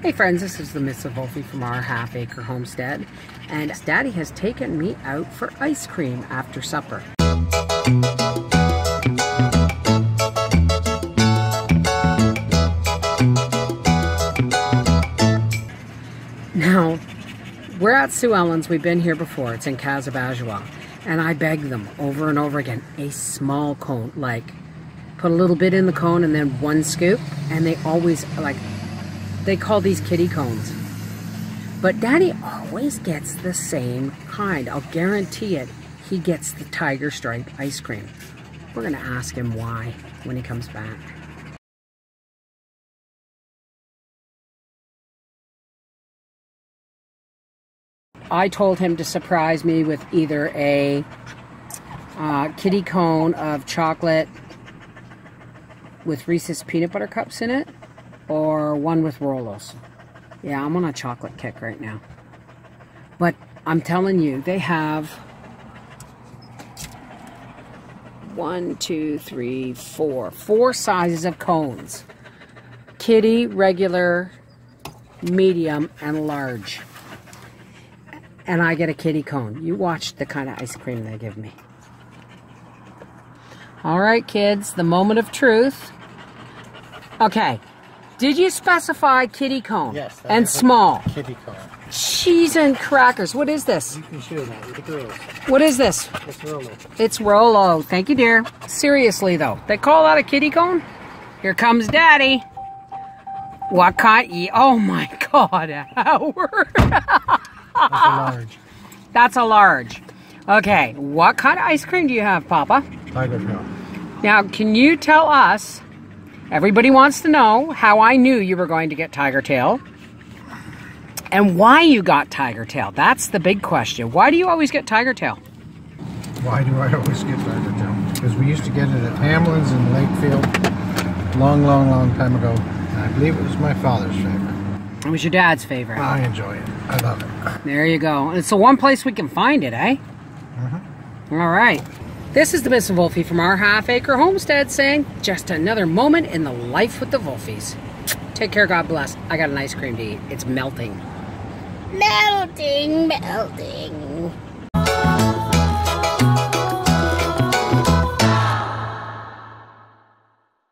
Hey friends, this is the mrsvolfie from our half-acre homestead, and Daddy has taken me out for ice cream after supper. Now, we're at Sue Ellen's. We've been here before. It's in Casabajua, and I begged them over and over again, a small cone, like put a little bit in the cone and then one scoop, and they always, like, they call these kitty cones. But Daddy always gets the same kind. I'll guarantee it. He gets the tiger stripe ice cream. We're going to ask him why when he comes back. I told him to surprise me with either a kitty cone of chocolate with Reese's peanut butter cups in it, or one with Rolos. Yeah, I'm on a chocolate kick right now. But I'm telling you, they have 4 sizes of cones. Kitty, regular, medium, and large. And I get a kitty cone. You watch the kind of ice cream they give me. All right, kids, the moment of truth. Okay. Did you specify kitty cone? Yes. And small? Kitty cone. Cheese and crackers. What is this? You can share that with the girls. What is this? It's Rolo. It's Rolo. Thank you, dear. Seriously, though, they call that a kitty cone? Here comes Daddy. What kind? Oh, my God, Howard. That's a large. That's a large. Okay, what kind of ice cream do you have, Papa? Tiger tail. Now, can you tell us, everybody wants to know how I knew you were going to get tiger tail and why you got tiger tail. That's the big question. Why do you always get tiger tail? Why do I always get tiger tail? Because we used to get it at Hamlin's in Lakefield long time ago. And I believe it was my father's favorite. It was your dad's favorite. I enjoy it. I love it. There you go. It's the one place we can find it, eh? All right. This is the mrsvolfie from our half-acre homestead saying, just another moment in the life with the Wolfies. Take care, God bless. I got an ice cream to eat. It's melting. Melting, melting.